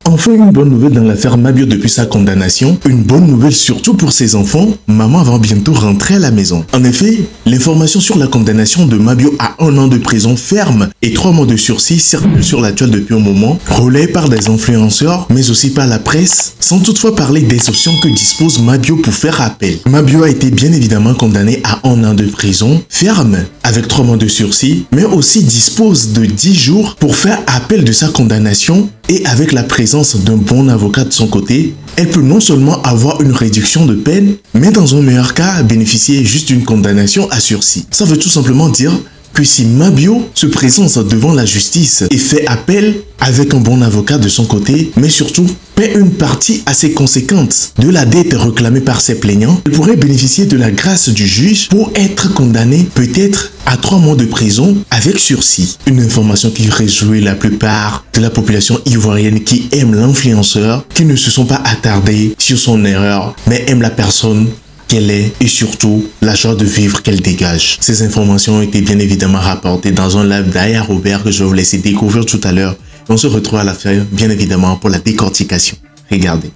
Enfin, une bonne nouvelle dans l'affaire Mabio depuis sa condamnation. Une bonne nouvelle surtout pour ses enfants. Maman va bientôt rentrer à la maison. En effet, l'information sur la condamnation de Mabio à 1 an de prison ferme et 3 mois de sursis circule sur la toile depuis un moment, relayée par des influenceurs, mais aussi par la presse, sans toutefois parler des options que dispose Mabio pour faire appel. Mabio a été bien évidemment condamné à 1 an de prison ferme avec 3 mois de sursis, mais aussi dispose de 10 jours pour faire appel de sa condamnation. Et avec la présence d'un bon avocat de son côté, elle peut non seulement avoir une réduction de peine, mais dans un meilleur cas, bénéficier juste d'une condamnation à sursis. Ça veut tout simplement dire que si Mabio se présente devant la justice et fait appel avec un bon avocat de son côté, mais surtout paie une partie assez conséquente de la dette réclamée par ses plaignants, elle pourrait bénéficier de la grâce du juge pour être condamnée peut-être à 3 mois de prison avec sursis. Une information qui réjouit la plupart de la population ivoirienne qui aime l'influenceur, qui ne se sont pas attardés sur son erreur, mais aiment la personne qu'elle est et surtout la joie de vivre qu'elle dégage. Ces informations ont été bien évidemment rapportées dans un live d'Aya Robert que je vais vous laisser découvrir tout à l'heure. On se retrouve à la fin, bien évidemment, pour la décortication. Regardez.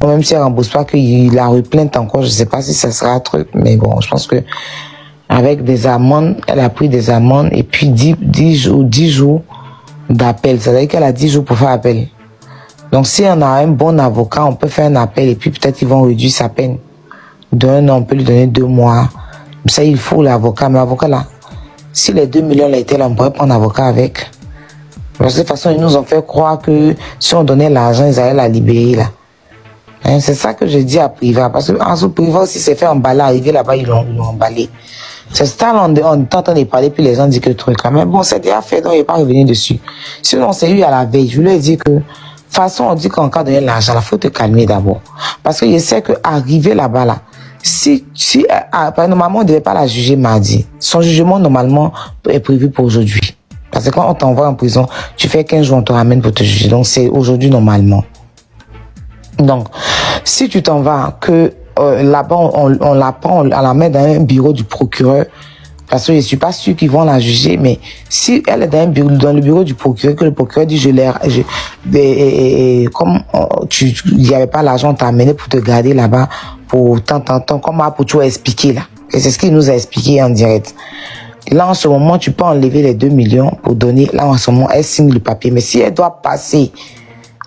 Même si elle ne rembourse pas, qu'il a replainte encore, je ne sais pas si ça sera un truc, mais bon, je pense que avec des amendes, elle a pris des amendes et puis 10 jours d'appel. C'est-à-dire qu'elle a 10 jours pour faire appel. Donc si on a un bon avocat, on peut faire un appel et puis peut-être ils vont réduire sa peine. D'un an, on peut lui donner 2 mois. Ça, il faut l'avocat. Mais l'avocat là, si les 2 millions là étaient là, on pourrait prendre un avocat avec. Parce que de toute façon, ils nous ont fait croire que si on donnait l'argent, ils allaient la libérer là. Hein, c'est ça que je dis à Priva. Parce qu'en sous Priva aussi, c'est fait emballer. Arrivé là-bas, ils l'ont emballé. C'est ça, on est en train de parler, puis les gens disent que le truc là. Mais bon, c'est déjà fait, donc il n'est pas revenu dessus. Sinon, c'est eu à la veille. Je lui ai dit que, de toute façon, on dit qu'en cas de donner l'argent, il faut te calmer d'abord. Parce que je sais qu'arriver là-bas là, normalement, on ne devait pas la juger mardi. Son jugement, normalement, est prévu pour aujourd'hui. Parce que quand on t'envoie en prison, tu fais 15 jours, on te ramène pour te juger. Donc, c'est aujourd'hui, normalement. Donc, si tu t'en vas, que là-bas, on la prend, on la met dans un bureau du procureur, parce que je ne suis pas sûr qu'ils vont la juger, mais si elle est dans le bureau du procureur, que le procureur dit, comme il n'y avait pas l'argent, on t'a amené pour te garder là-bas pour tant, comme pour tout expliquer là. Et c'est ce qu'il nous a expliqué en direct. Là, en ce moment, tu peux enlever les 2 millions pour donner, là, en ce moment, elle signe le papier. Mais si elle doit passer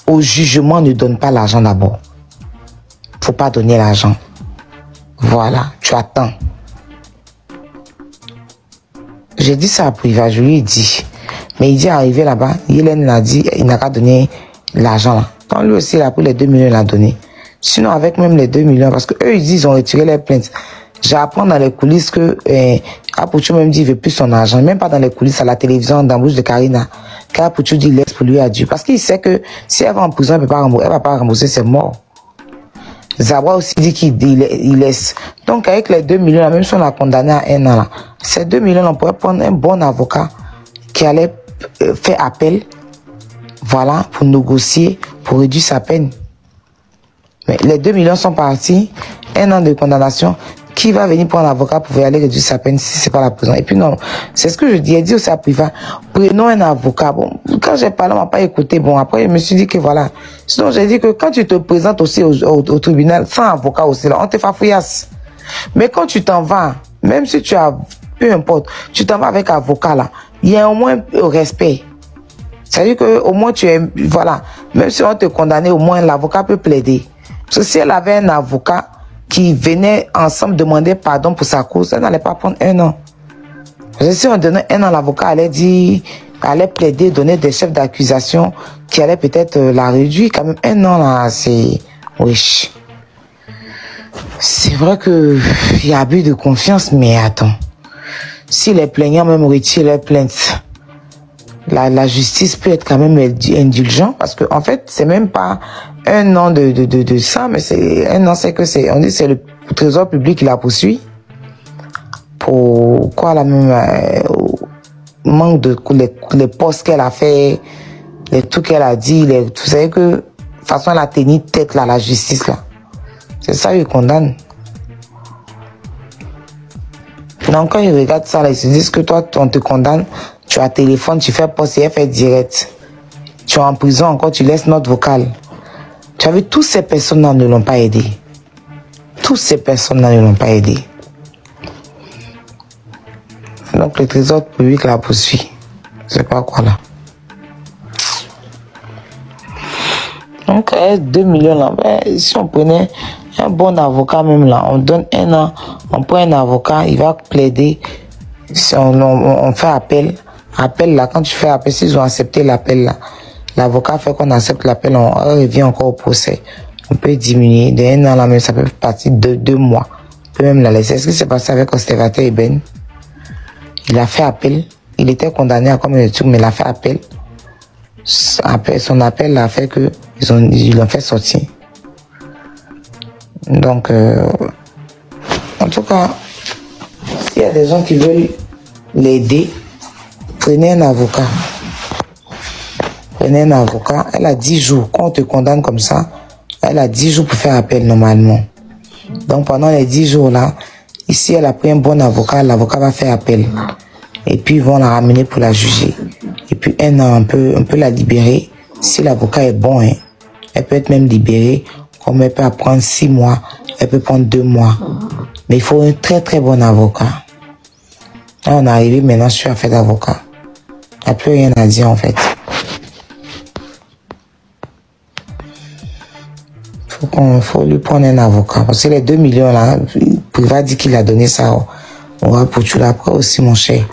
au jugement, ne donne pas l'argent d'abord. Faut pas donner l'argent. Voilà, tu attends. J'ai dit ça à Priva, je lui ai dit. Mais il dit arrivé là-bas, Hélène l'a dit, il n'a qu'à donner l'argent là. Quand lui aussi, il a pris les 2 millions, il a donné. Sinon, avec même les 2 millions, parce qu'eux, ils disent, ils ont retiré les plaintes. J'apprends dans les coulisses que Apouchou même dit, il veut plus son argent. Même pas dans les coulisses, à la télévision, dans la bouche de Karina. Apouchou dit, il laisse pour lui à Dieu. Parce qu'il sait que si elle va en prison, elle va pas rembourser, c'est mort. Zabra aussi dit qu'il laisse. Donc, avec les 2 millions, même si on l'a condamné à 1 an, là, ces 2 millions, on pourrait prendre un bon avocat qui allait faire appel, voilà, pour négocier, pour réduire sa peine. Mais les 2 millions sont partis, 1 an de condamnation. Qui va venir prendre un avocat pour aller réduire sa peine si c'est pas la prison? Et puis non, c'est ce que je dis. Elle dit aussi à Priva, prenons un avocat. Bon, quand j'ai parlé, on m'a pas écouté. Bon, après, je me suis dit que voilà. Sinon, j'ai dit que quand tu te présentes aussi au tribunal, sans avocat aussi, là, on te fafouillasse. Mais quand tu t'en vas, même si tu as, peu importe, tu t'en vas avec avocat, là, il y a au moins respect. C'est-à-dire que, au moins tu es, voilà. Même si on te condamne, au moins l'avocat peut plaider. Parce que si elle avait un avocat qui venait ensemble demander pardon pour sa cause, elle n'allait pas prendre 1 an. Parce que si on donnait 1 an, l'avocat allait dire, allait plaider, donner des chefs d'accusation qui allaient peut-être la réduire. Quand même 1 an là, c'est, wesh. C'est vrai que il y a abus de confiance, mais attends. Si les plaignants même retirent leurs plaintes, la justice peut être quand même indulgente, parce que en fait, c'est même pas 1 an de ça, mais c'est 1 an, c'est que c'est, on dit c'est le trésor public qui la poursuit. Pour quoi la même, manque de, les postes qu'elle a fait, les trucs qu'elle a dit, vous savez que, de toute façon, elle a tenu tête là, la justice là. C'est ça, ils condamnent. Donc quand ils regardent ça là, ils se disent que toi, on te condamne, tu as téléphone, tu fais poste et elle fait direct. Tu es en prison encore, tu laisses note vocale. Tu as vu, toutes ces personnes-là ne l'ont pas aidé. Toutes ces personnes-là ne l'ont pas aidé. Donc le trésor public la poursuit. Je sais pas quoi là. Donc 2 millions là, ben, si on prenait un bon avocat même là, on donne 1 an, on prend un avocat, il va plaider. Si on fait appel là, quand tu fais appel, s'ils ont accepté l'appel là, l'avocat fait qu'on accepte l'appel, on revient encore au procès. On peut diminuer de 1 an là, mais ça peut partir de 2 mois. On peut même la laisser. Est-ce que c'est passé avec Osterater et Ben? Il a fait appel. Il était condamné à combien de trucs, mais il a fait appel. Son appel a fait que ils l'ont fait sortir. Donc, en tout cas, s'il y a des gens qui veulent l'aider, prenez un avocat. Prenez un avocat. Elle a 10 jours. Quand on te condamne comme ça, elle a 10 jours pour faire appel normalement. Donc, pendant les 10 jours là, ici, elle a pris un bon avocat. L'avocat va faire appel. Et puis, ils vont la ramener pour la juger. Et puis, 1 an, on peut la libérer. Si l'avocat est bon, hein, elle peut être même libérée. Comme elle peut prendre 6 mois, elle peut prendre 2 mois. Mais il faut un très très bon avocat. Là, on est arrivé maintenant sur affaire d'avocat. Il n'y a plus rien à dire en fait. Faut lui prendre un avocat. Parce que les 2 millions là, il va dire qu'il a donné ça. On va pour tout après aussi mon cher.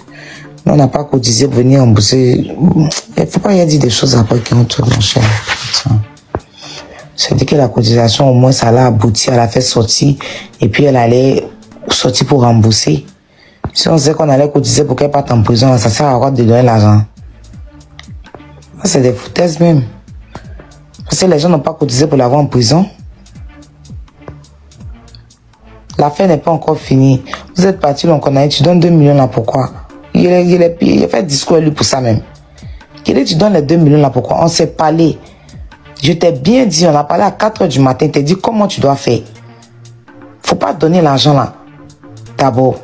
On n'a pas cotisé pour venir rembourser. Il ne faut pas y dire des choses après qui ont tout mon cher. C'est dit que la cotisation, au moins, ça l'a abouti, elle a fait sortir, et puis elle allait sortir pour rembourser. Si on sait qu'on allait cotiser pour qu'elle parte en prison, ça sert à quoi de donner l'argent? C'est des foutaises même. Parce que les gens n'ont pas cotisé pour l'avoir en prison. L'affaire n'est pas encore finie. Vous êtes parti, on connaît, tu donnes 2 millions là, pourquoi? Il a fait discours à lui pour ça même. Il dit, tu donnes les 2 millions là, pourquoi? On s'est parlé. Je t'ai bien dit, on a parlé à 4 h du matin, je t'ai dit comment tu dois faire. Faut pas donner l'argent là, d'abord.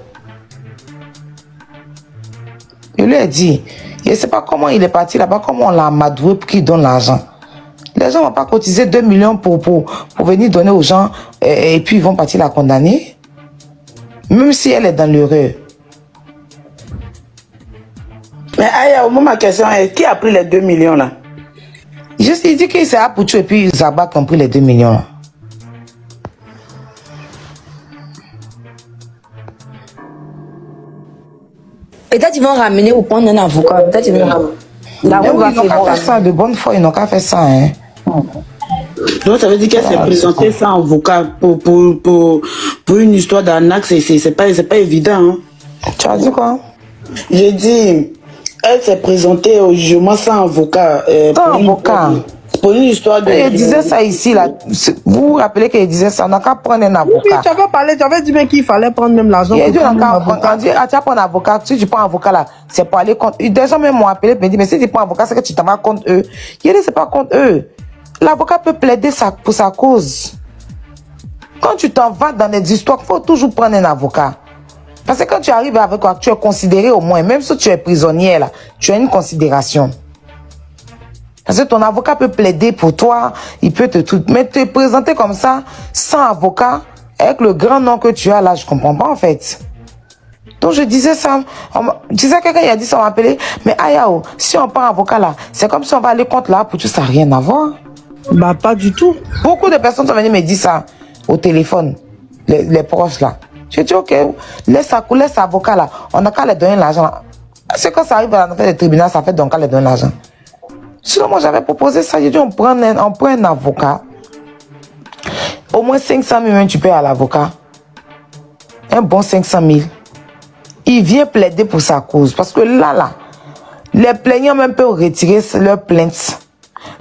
Je lui ai dit, je ne sais pas comment il est parti là-bas, comment on l'a amadoué pour qu'il donne l'argent. Les gens ne vont pas cotiser 2 millions pour venir donner aux gens et puis ils vont partir la condamner. Même si elle est dans l'erreur. Mais Aya, au moment ma question est, qui a pris les 2 millions là? Juste, il dit qu'il s'est apoutu et puis Zaba qui ont pris les 2 millions là. Peut-être ils vont ramener ou prendre un avocat. Peut-être ils vont ramener. Ils n'ont qu'à faire ça de bonne foi, ils n'ont qu'à faire ça. Hein. Donc ça veut dire qu'elle s'est présentée sans avocat pour une histoire d'arnaque, c'est pas évident. Hein. Tu as dit quoi? J'ai dit, elle s'est présentée au jugement sans avocat. Sans avocat. Pour une histoire de... Il disait ça ici, là. Vous vous rappelez qu'il disait ça, on n'a qu'à prendre un avocat. Oui, tu avais parlé, tu avais dit même qu'il fallait prendre même l'argent. Il a dit on n'a qu'à prendre, tu vas prendre un avocat, si tu prends un avocat là, c'est pour aller contre... Des gens même m'ont appelé et me dit, mais si tu prends un avocat, c'est que tu t'en vas contre eux. Il a dit, c'est pas contre eux. L'avocat peut plaider pour sa cause. Quand tu t'en vas dans des histoires, il faut toujours prendre un avocat. Parce que quand tu arrives avec quoi, tu es considéré au moins, même si tu es prisonnière là, tu as une considération. Parce que ton avocat peut plaider pour toi, il peut te tout, mais te présenter comme ça, sans avocat, avec le grand nom que tu as là, je comprends pas en fait. Donc je disais ça, tu sais quelqu'un il a dit ça, on m'a appelé, mais Ayao, si on prend un avocat là, c'est comme si on va aller contre là, pour tout ça n'a rien à voir. Bah pas du tout. Beaucoup de personnes sont venues me dire ça au téléphone, les proches là. J'ai dit ok, laisse l'avocat là, on n'a qu'à les donner l'argent. C'est quand ça arrive à l'affaire des tribunaux, ça fait donc qu'à les donner l'argent. Sinon, moi, j'avais proposé ça. J'ai dit, on prend un avocat. Au moins 500 000, tu payes à l'avocat. Un bon 500 000. Il vient plaider pour sa cause. Parce que là, les plaignants même peuvent retirer leur plainte.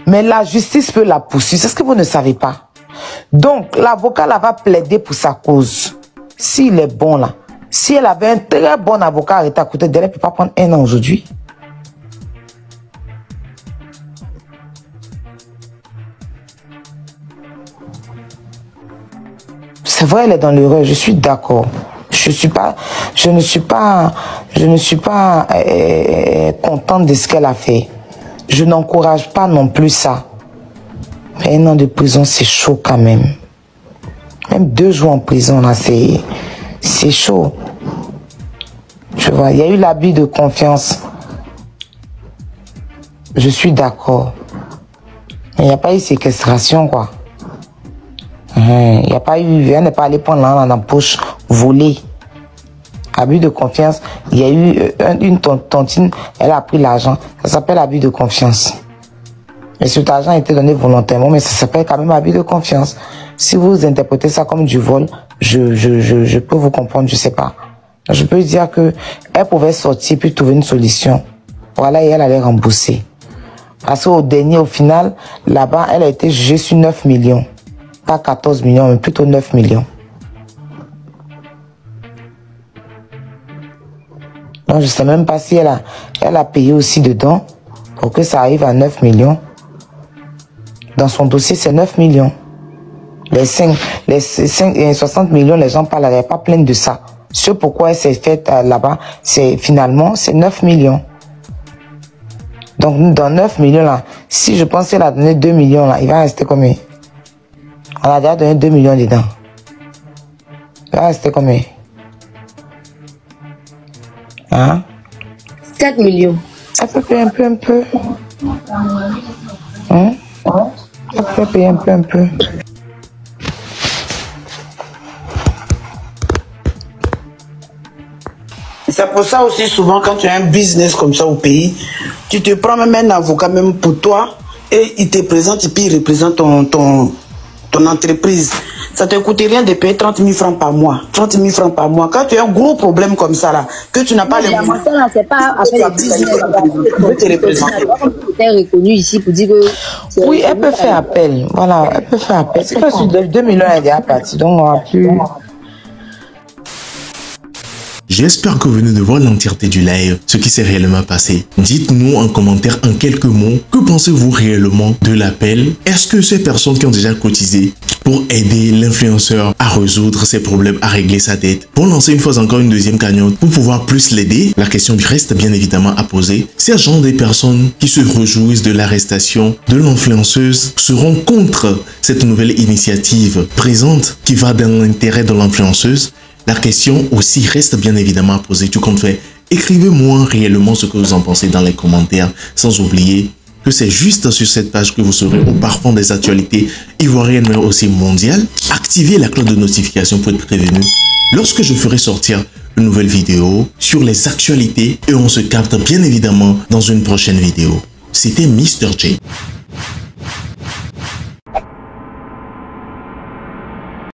Mais la justice peut la poursuivre. C'est ce que vous ne savez pas. Donc, l'avocat là va plaider pour sa cause. S'il est bon là. Si elle avait un très bon avocat arrêté à côté d'elle, elle ne peut pas prendre 1 an aujourd'hui. C'est vrai, elle est dans l'erreur, je suis d'accord. Je ne suis pas contente de ce qu'elle a fait. Je n'encourage pas non plus ça. Mais 1 an de prison, c'est chaud quand même. Même 2 jours en prison, là, c'est chaud. Tu vois, il y a eu l'abus de confiance. Je suis d'accord. Mais il n'y a pas eu séquestration, quoi. Il n'y a pas eu... Elle n'est pas allée prendre l'argent dans la poche, voler. Abus de confiance. Il y a eu une tontine, elle a pris l'argent. Ça s'appelle abus de confiance. Et cet argent a été donné volontairement, mais ça s'appelle quand même abus de confiance. Si vous interprétez ça comme du vol, je peux vous comprendre, je sais pas. Je peux dire que elle pouvait sortir puis trouver une solution. Voilà, et elle allait rembourser. Parce qu'au dernier, au final, là-bas, elle a été jugée sur 9 millions. Pas 14 millions, mais plutôt 9 millions. Donc, je sais même pas si elle a payé aussi dedans pour que ça arrive à 9 millions. Dans son dossier, c'est 9 millions. Les 60 millions, les gens parlent, elle n'est pas pleine de ça. Ce pourquoi elle s'est faite là-bas, finalement, c'est 9 millions. Donc, dans 9 millions, là, si je pense qu'elle a donné 2 millions, là, il va rester combien? Elle a déjà donné 2 millions dedans. Il va rester combien? Hein? 4 millions. Elle peut payer un peu. Hein? Elle peut payer un peu. C'est pour ça aussi souvent quand tu as un business comme ça au pays, tu te prends même un avocat même pour toi et il te présente et puis il représente ton entreprise. Ça te coûte rien de payer 30 000 francs par mois. 30 000 francs par mois. Quand tu as un gros problème comme ça là, que tu n'as pas les moyens. C'est pas reconnu ici pour dire que... Oui, elle peut faire appel. Voilà, elle peut faire appel. C'est que sur 2 millions, elle est déjà partie. Donc, on va plus... J'espère que vous venez de voir l'entièreté du live, ce qui s'est réellement passé. Dites-nous en commentaire en quelques mots, que pensez-vous réellement de l'appel? Est-ce que ces personnes qui ont déjà cotisé pour aider l'influenceur à résoudre ses problèmes, à régler sa dette, vont lancer une fois encore une deuxième cagnotte pour pouvoir plus l'aider? La question reste bien évidemment à poser. Ces gens des personnes qui se réjouissent de l'arrestation de l'influenceuse seront contre cette nouvelle initiative présente qui va dans l'intérêt de l'influenceuse? La question aussi reste bien évidemment à poser. Tout compte fait, écrivez-moi réellement ce que vous en pensez dans les commentaires, sans oublier que c'est juste sur cette page que vous serez au parfum des actualités ivoiriennes mais aussi mondiales. Activez la cloche de notification pour être prévenu lorsque je ferai sortir une nouvelle vidéo sur les actualités et on se capte bien évidemment dans une prochaine vidéo. C'était Mr. J.